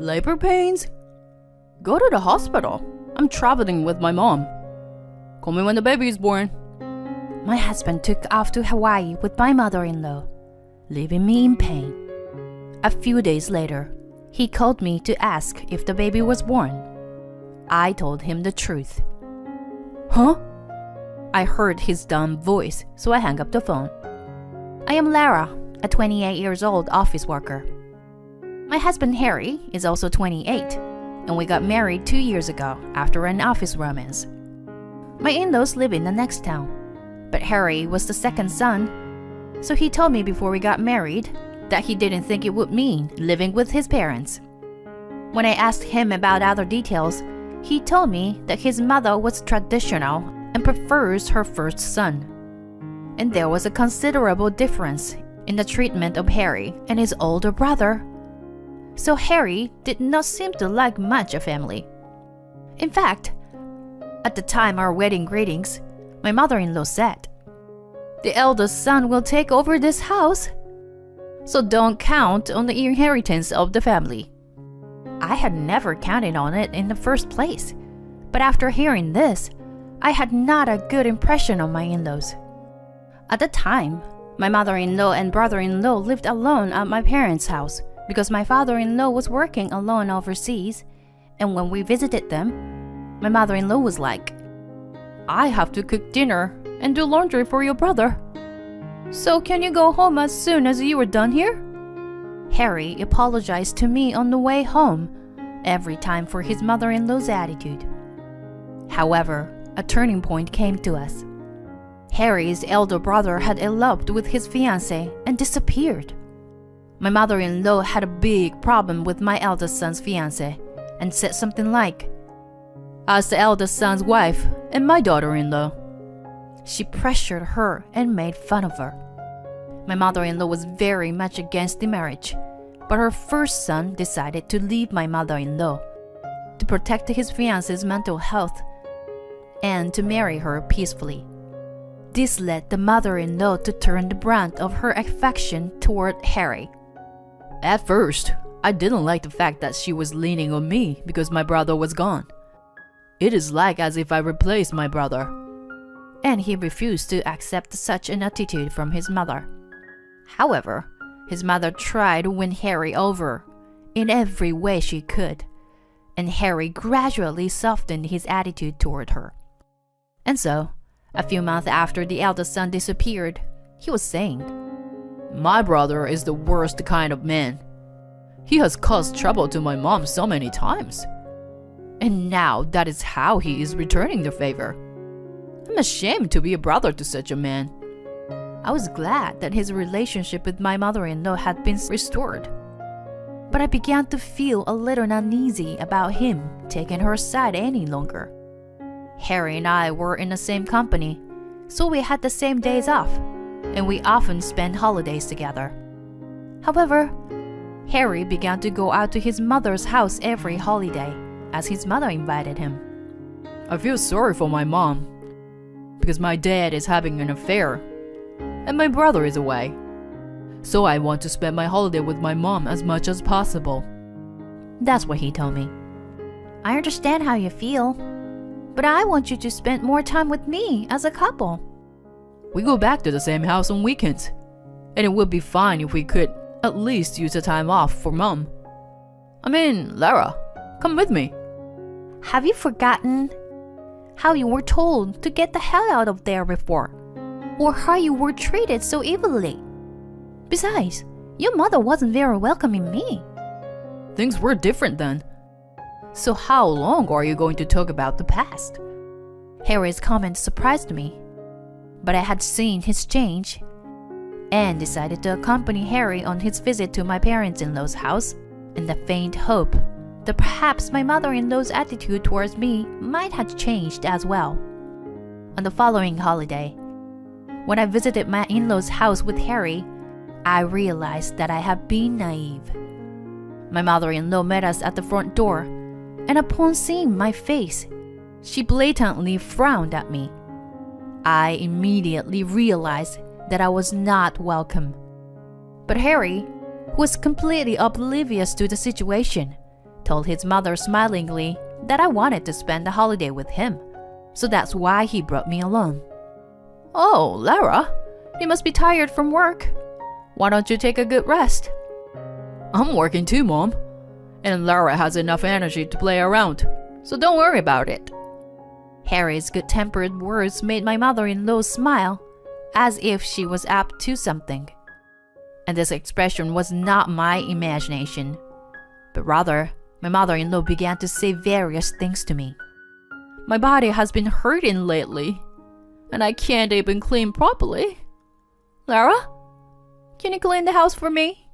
Labor pains? Go to the hospital. I'm traveling with my mom. Call me when the baby is born. My husband took off to Hawaii with my mother-in-law, leaving me in pain. A few days later, he called me to ask if the baby was born. I told him the truth. Huh? I heard his dumb voice, so I hung up the phone. I am Lara, a 28 years old office worker. My husband Harry is also 28, and we got married 2 years ago after an office romance. My in-laws live in the next town, but Harry was the second son, so he told me before we got married that he didn't think it would mean living with his parents. When I asked him about other details, he told me that his mother was traditional and prefers her first son. And there was a considerable difference in the treatment of Harry and his older brother. So Harry did not seem to like much a family. In fact, at the time our wedding greetings, my mother-in-law said, "The eldest son will take over this house, so don't count on the inheritance of the family." I had never counted on it in the first place, but after hearing this, I had not a good impression of my in-laws. At the time, my mother-in-law and brother-in-law lived alone at my parents' house because my father-in-law was working alone overseas, and when we visited them, my mother-in-law was like, "I have to cook dinner and do laundry for your brother. So can you go home as soon as you are done here?" Harry apologized to me on the way home every time for his mother-in-law's attitude. However, a turning point came to us. Harry's elder brother had eloped with his fiancée and disappeared. My mother-in-law had a big problem with my eldest son's fiancée and said something like, "As the eldest son's wife and my daughter-in-law." She pressured her and made fun of her. My mother-in-law was very much against the marriage, but her first son decided to leave my mother-in-law to protect his fiancée's mental health and to marry her peacefully. This led the mother-in-law to turn the brunt of her affection toward Harry. At first, I didn't like the fact that she was leaning on me because my brother was gone. It is like as if I replaced my brother. And he refused to accept such an attitude from his mother. However, his mother tried to win Harry over in every way she could, and Harry gradually softened his attitude toward her. And so, a few months after the eldest son disappeared, he was saying, "My brother is the worst kind of man. He has caused trouble to my mom so many times. And now that is how he is returning the favor. I'm ashamed to be a brother to such a man." I was glad that his relationship with my mother-in-law had been restored. But I began to feel a little uneasy about him taking her side any longer. Harry and I were in the same company, so we had the same days off, and we often spent holidays together. However, Harry began to go out to his mother's house every holiday, as his mother invited him. I feel sorry for my mom, because my dad is having an affair, and my brother is away. So I want to spend my holiday with my mom as much as possible. That's what he told me. I understand how you feel, but I want you to spend more time with me as a couple. We go back to the same house on weekends, and it would be fine if we could at least use the time off for mom. I mean, Lara, come with me. Have you forgotten how you were told to get the hell out of there before? Or how you were treated so evilly? Besides, your mother wasn't very welcoming me. Things were different then. So how long are you going to talk about the past? Harry's comment surprised me, but I had seen his change and decided to accompany Harry on his visit to my parents-in-law's house in the faint hope that perhaps my mother-in-law's attitude towards me might have changed as well. On the following holiday, when I visited my in-law's house with Harry, I realized that I had been naive. My mother-in-law met us at the front door, and upon seeing my face, she blatantly frowned at me. I immediately realized that I was not welcome. But Harry, who was completely oblivious to the situation, told his mother smilingly that I wanted to spend the holiday with him, so that's why he brought me along. Oh, Lara, you must be tired from work. Why don't you take a good rest? I'm working too, Mom. And Lara has enough energy to play around, so don't worry about it. Harry's good-tempered words made my mother-in-law smile, as if she was up to something. And this expression was not my imagination, but rather, my mother-in-law began to say various things to me. My body has been hurting lately, and I can't even clean properly. Lara, can you clean the house for me?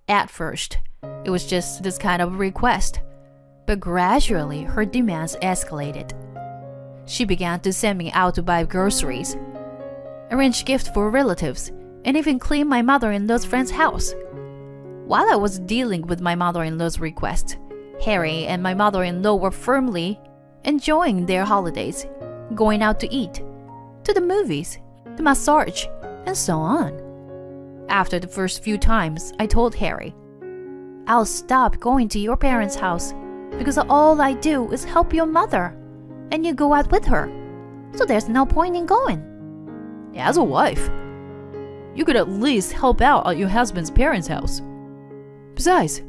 At first, it was just this kind of request, but gradually her demands escalated. She began to send me out to buy groceries, arrange gifts for relatives, and even clean my mother-in-law's friend's house. While I was dealing with my mother-in-law's request, Harry and my mother-in-law were firmly enjoying their holidays, going out to eat, to the movies, the massage, and so on. After the first few times, I told Harry, "I'll stop going to your parents' house because all I do is help your mother, and you go out with her, so there's no point in going." As a wife, you could at least help out at your husband's parents' house. Besides,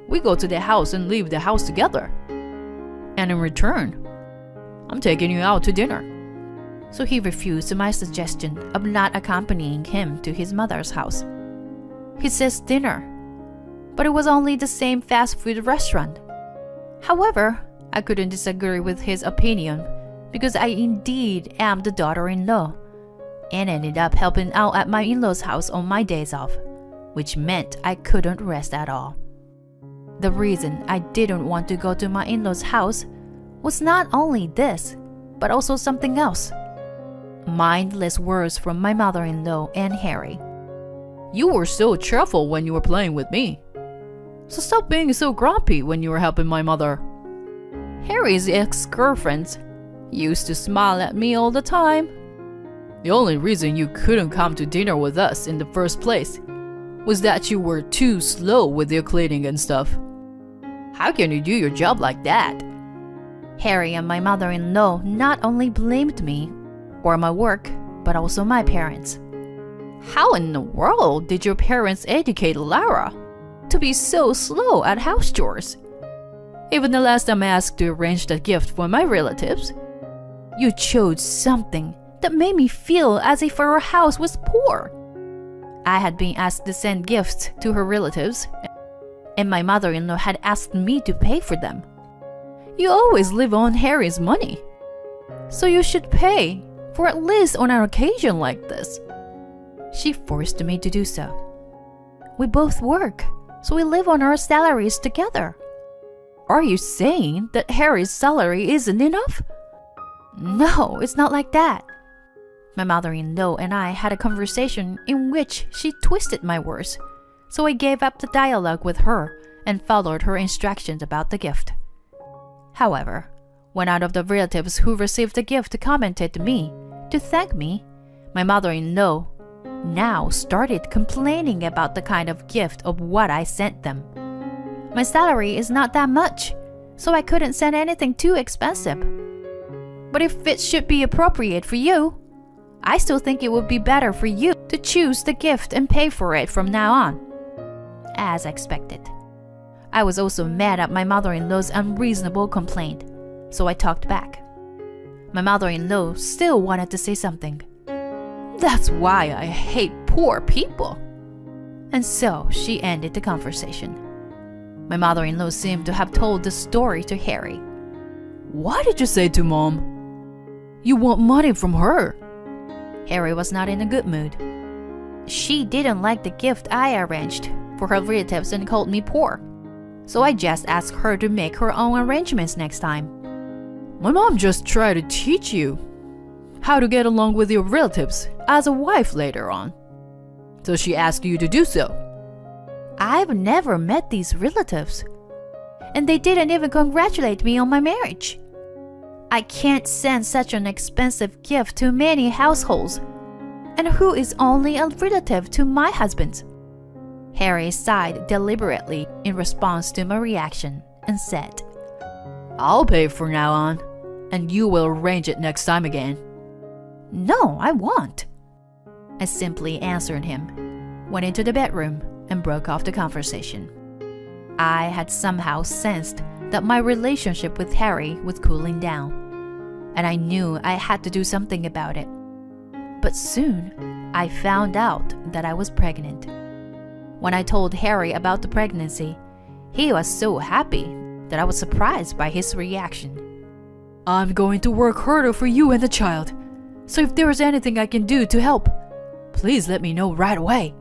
we go to their house and leave the house together. And in return, I'm taking you out to dinner. So he refused my suggestion of not accompanying him to his mother's house. He says dinner, but it was only the same fast food restaurant. However, I couldn't disagree with his opinion because I indeed am the daughter-in-law, and ended up helping out at my in-laws' house on my days off, which meant I couldn't rest at all. The reason I didn't want to go to my in-laws' house was not only this, but also something else. Mindless words from my mother-in-law and Harry. You were so cheerful when you were playing with me, so stop being so grumpy when you were helping my mother. Harry's ex-girlfriends used to smile at me all the time. The only reason you couldn't come to dinner with us in the first place was that you were too slow with your cleaning and stuff. How can you do your job like that? Harry and my mother-in-law not only blamed me or my work, but also my parents. How in the world did your parents educate Lara to be so slow at house chores? Even the last time I asked to arrange a gift for my relatives, you chose something that made me feel as if our house was poor. I had been asked to send gifts to her relatives, and my mother-in-law had asked me to pay for them. You always live on Harry's money, so you should pay for at least on an occasion like this. She forced me to do so. We both work, so we live on our salaries together. Are you saying that Harry's salary isn't enough? No, it's not like that. My mother-in-law and I had a conversation in which she twisted my words, so I gave up the dialogue with her and followed her instructions about the gift. However, one out of the relatives who received the gift commented to me to thank me. My mother-in-law now started complaining about the kind of gift of what I sent them. My salary is not that much, so I couldn't send anything too expensive. But if it should be appropriate for you, I still think it would be better for you to choose the gift and pay for it from now on. As expected, I was also mad at my mother-in-law's unreasonable complaint, so I talked back. My mother-in-law still wanted to say something. That's why I hate poor people. And so she ended the conversation. My mother-in-law seemed to have told the story to Harry. What did you say to Mom? You want money from her? Harry was not in a good mood. She didn't like the gift I arranged for her relatives and called me poor, so I just asked her to make her own arrangements next time. My mom just tried to teach you how to get along with your relatives as a wife later on, so she asked you to do so. I've never met these relatives, and they didn't even congratulate me on my marriage. I can't send such an expensive gift to many households, and who is only a relative to my husband. Harry sighed deliberately in response to my reaction and said, I'll pay from now on, and you will arrange it next time again. No, I won't. I simply answered him, went into the bedroom, and broke off the conversation. I had somehow sensed that my relationship with Harry was cooling down, and I knew I had to do something about it. But soon, I found out that I was pregnant. When I told Harry about the pregnancy, he was so happy that I was surprised by his reaction. I'm going to work harder for you and the child, so if there is anything I can do to help, please let me know right away.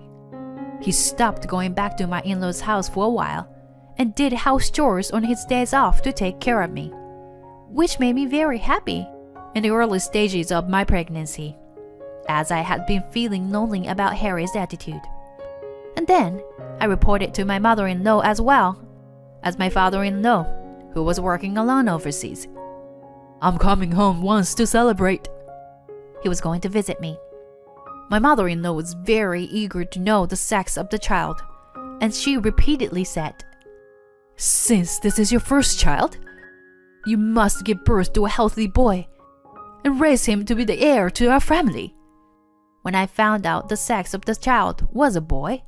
He stopped going back to my in-laws' house for a while and did house chores on his days off to take care of me, which made me very happy in the early stages of my pregnancy, as I had been feeling lonely about Harry's attitude. And then I reported to my mother-in-law as well as my father-in-law, who was working alone overseas. I'm coming home once to celebrate. He was going to visit me. My mother-in-law was very eager to know the sex of the child, and she repeatedly said, Since this is your first child, you must give birth to a healthy boy and raise him to be the heir to our family. When I found out the sex of the child was a boy,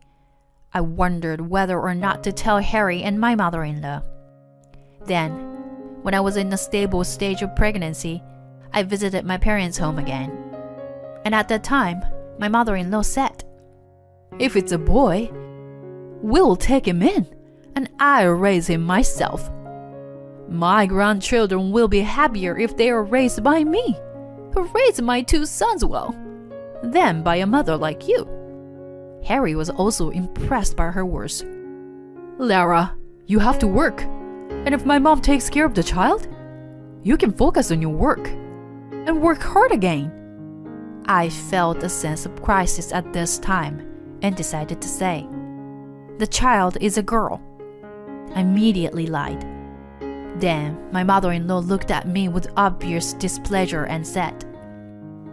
I wondered whether or not to tell Harry and my mother-in-law. Then, when I was in a stable stage of pregnancy, I visited my parents' home again. And at that time, my mother-in-law said, If it's a boy, we'll take him in, and I'll raise him myself. My grandchildren will be happier if they are raised by me, who raised my two sons well, than by a mother like you. Harry was also impressed by her words. Lara, you have to work, and if my mom takes care of the child, you can focus on your work and work hard again. I felt a sense of crisis at this time and decided to say, The child is a girl. I immediately lied. Then my mother-in-law looked at me with obvious displeasure and said,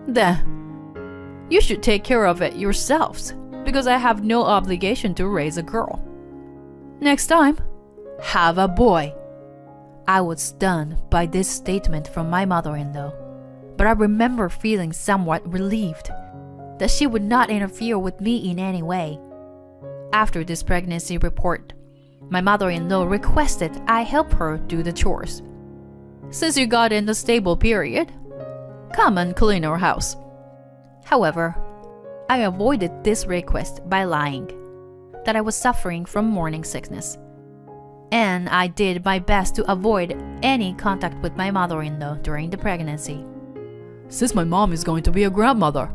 Then, you should take care of it yourselves, because I have no obligation to raise a girl. Next time, have a boy. I was stunned by this statement from my mother-in-law, but I remember feeling somewhat relieved that she would not interfere with me in any way. After this pregnancy report, my mother-in-law requested I help her do the chores. Since you got in the stable period, come and clean our house. However, I avoided this request by lying that I was suffering from morning sickness, and I did my best to avoid any contact with my mother-in-law during the pregnancy. Since my mom is going to be a grandmother,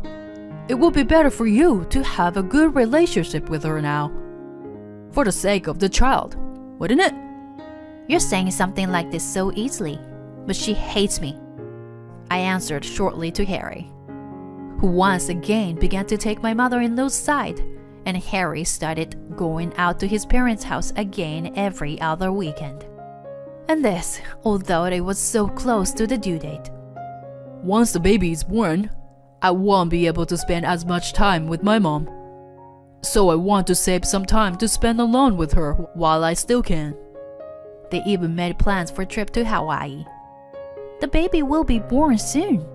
it will be better for you to have a good relationship with her now, for the sake of the child, wouldn't it? You're saying something like this so easily, but she hates me, I answered shortly to Harry, who once again began to take my mother-in-law's side, and Harry started going out to his parents' house again every other weekend. And this, although it was so close to the due date. Once the baby is born, I won't be able to spend as much time with my mom. So I want to save some time to spend alone with her while I still can. They even made plans for a trip to Hawaii. The baby will be born soon,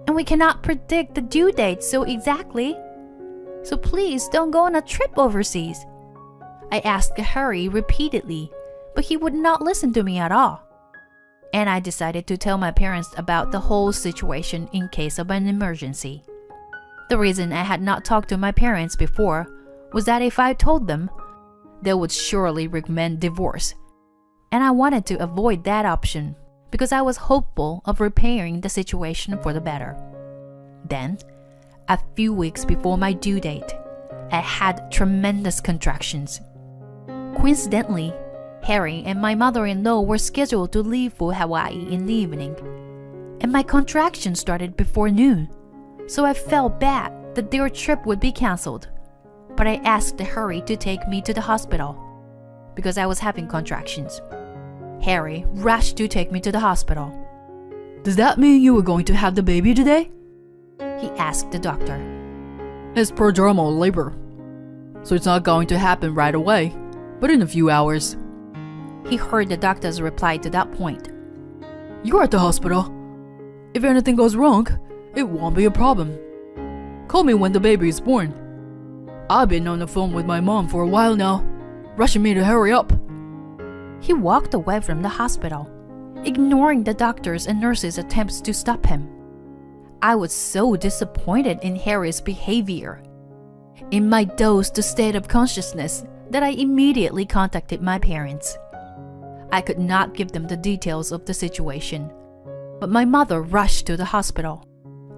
and we cannot predict the due date so exactly. So please don't go on a trip overseas. I asked Harry repeatedly, but he would not listen to me at all. And I decided to tell my parents about the whole situation in case of an emergency. The reason I had not talked to my parents before was that if I told them, they would surely recommend divorce. And I wanted to avoid that option because I was hopeful of repairing the situation for the better. Then, a few weeks before my due date, I had tremendous contractions. Coincidentally, Harry and my mother-in-law were scheduled to leave for Hawaii in the evening, and my contractions started before noon, so I felt bad that their trip would be cancelled. But I asked Harry to take me to the hospital because I was having contractions. Harry rushed to take me to the hospital. Does that mean you were going to have the baby today? He asked the doctor. It's prodromal labor, so it's not going to happen right away, but in a few hours. he heard the doctor's reply to that point. You're at the hospital. If anything goes wrong, it won't be a problem. Call me when the baby is born. I've been on the phone with my mom for a while now, rushing me to hurry up. He walked away from the hospital, ignoring the doctors' and nurses' attempts to stop him. I was so disappointed in Harry's behavior. In my dazed state of consciousness, that I immediately contacted my parents. I could not give them the details of the situation, but my mother rushed to the hospital,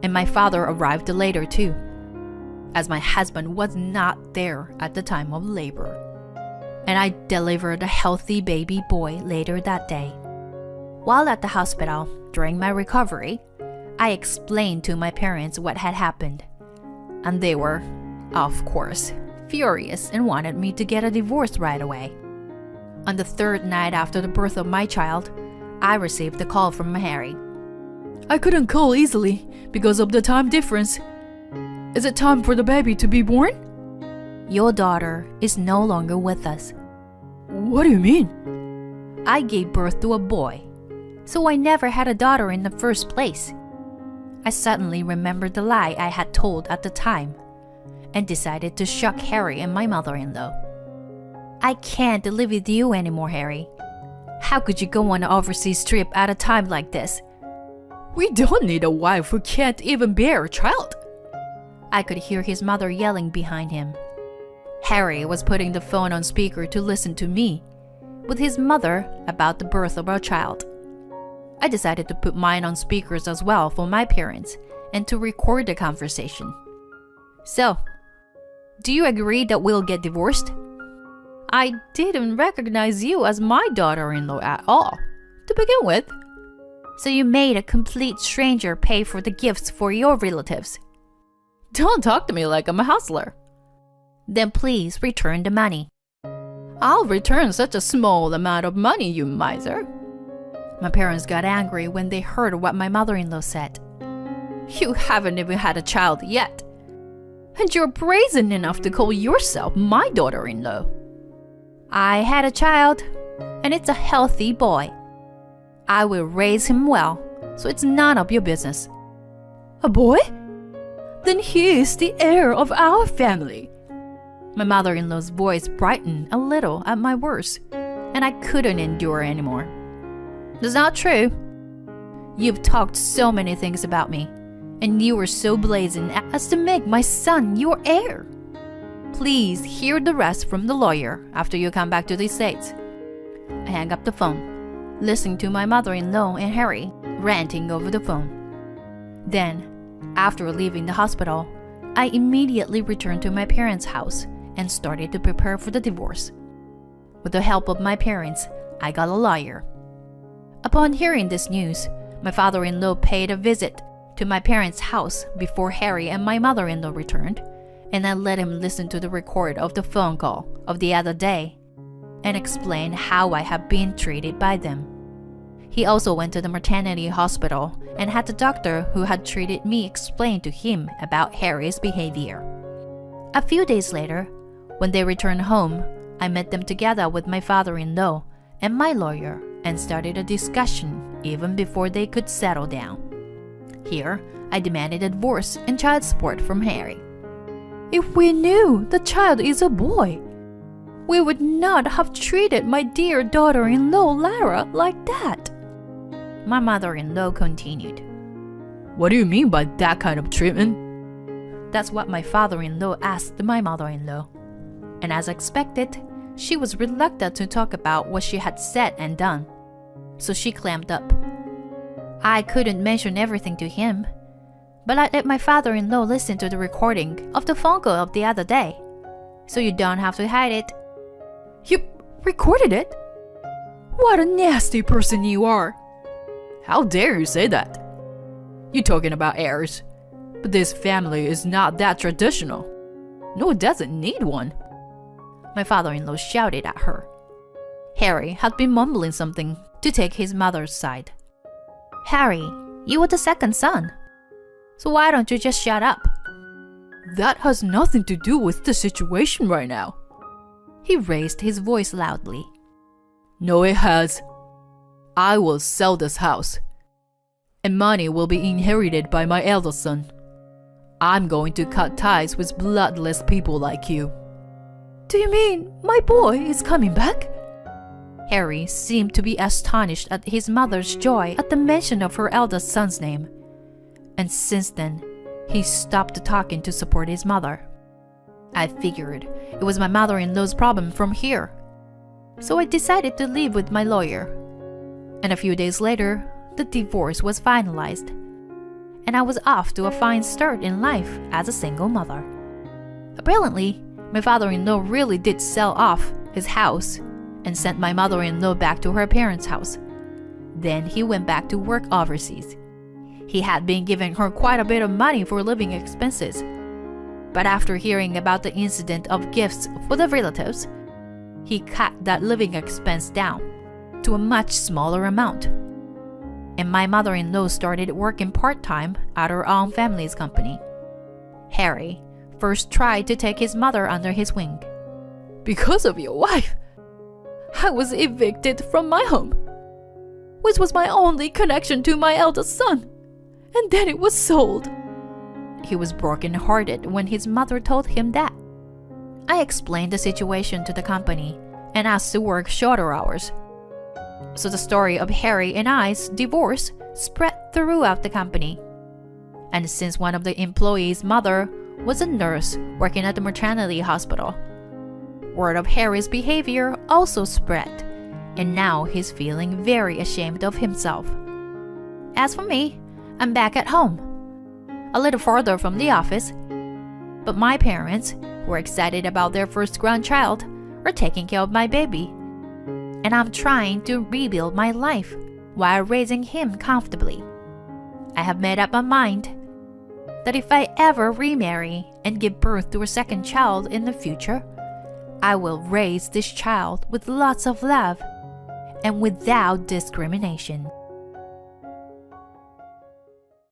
and my father arrived later too, as my husband was not there at the time of labor. And I delivered a healthy baby boy later that day. While at the hospital, during my recovery, I explained to my parents what had happened, and they were, of course, furious and wanted me to get a divorce right away. On the third night after the birth of my child, I received a call from Harry. I couldn't call easily because of the time difference. Is it time for the baby to be born? Your daughter is no longer with us. What do you mean? I gave birth to a boy, so I never had a daughter in the first place. I suddenly remembered the lie I had told at the time, and decided to shock Harry and my mother-in-law. I can't live with you anymore, Harry. How could you go on an overseas trip at a time like this? We don't need a wife who can't even bear a child. I could hear his mother yelling behind him. Harry was putting the phone on speaker to listen to me, with his mother about the birth of our child. I decided to put mine on speakers as well for my parents and to record the conversation. So, do you agree that we'll get divorced? I didn't recognize you as my daughter-in-law at all, to begin with. So you made a complete stranger pay for the gifts for your relatives. Don't talk to me like I'm a hustler. Then please return the money. I'll return such a small amount of money, you miser. My parents got angry when they heard what my mother-in-law said. You haven't even had a child yet. And you're brazen enough to call yourself my daughter-in-law. I had a child, and it's a healthy boy. I will raise him well, so it's none of your business. A boy? Then he is the heir of our family. My mother-in-law's voice brightened a little at my words, and I couldn't endure anymore. That's not true. You've talked so many things about me, and you were so brazen as to make my son your heir. Please hear the rest from the lawyer after you come back to the States. I hang up the phone, listening to my mother-in-law and Harry ranting over the phone. Then, after leaving the hospital, I immediately returned to my parents' house and started to prepare for the divorce. With the help of my parents, I got a lawyer. Upon hearing this news, my father-in-law paid a visit to my parents' house before Harry and my mother-in-law returned, and I let him listen to the record of the phone call of the other day and explain how I have been treated by them. He also went to the maternity hospital and had the doctor who had treated me explain to him about Harry's behavior. A few days later, when they returned home, I met them together with my father-in-law and my lawyer and started a discussion even before they could settle down. Here, I demanded a divorce and child support from Harry. If we knew the child is a boy, we would not have treated my dear daughter-in-law Lara like that. My mother-in-law continued. What do you mean by that kind of treatment? That's what my father-in-law asked my mother-in-law. And as expected, she was reluctant to talk about what she had said and done. So she clammed up. I couldn't mention everything to him, but I let my father-in-law listen to the recording of the phone call of the other day, so you don't have to hide it. You recorded it? What a nasty person you are! How dare you say that? You're talking about heirs, but this family is not that traditional. No, it doesn't need one. My father-in-law shouted at her. Harry had been mumbling something to take his mother's side. Harry, you were the second son. So why don't you just shut up? That has nothing to do with the situation right now. He raised his voice loudly. No, it has. I will sell this house, and money will be inherited by my eldest son. I'm going to cut ties with bloodless people like you. Do you mean my boy is coming back? Harry seemed to be astonished at his mother's joy at the mention of her eldest son's name. And since then, he stopped talking to support his mother. I figured it was my mother-in-law's problem from here. So I decided to live with my lawyer. And a few days later, the divorce was finalized. And I was off to a fine start in life as a single mother. Apparently, my father-in-law really did sell off his house and sent my mother-in-law back to her parents' house. Then he went back to work overseas. He had been giving her quite a bit of money for living expenses. But after hearing about the incident of gifts for the relatives, he cut that living expense down to a much smaller amount. And my mother-in-law started working part-time at her own family's company. Harry first tried to take his mother under his wing. Because of your wife, I was evicted from my home, which was my only connection to my eldest son, and then it was sold. He was broken-hearted when his mother told him that. I explained the situation to the company and asked to work shorter hours. So the story of Harry and I's divorce spread throughout the company. And since one of the employees' mother was a nurse working at the maternity hospital, word of Harry's behavior also spread, and now he's feeling very ashamed of himself. As for me, I'm back at home, a little farther from the office, but my parents, who are excited about their first grandchild, are taking care of my baby, and I'm trying to rebuild my life while raising him comfortably. I have made up my mind that if I ever remarry and give birth to a second child in the future, I will raise this child with lots of love and without discrimination.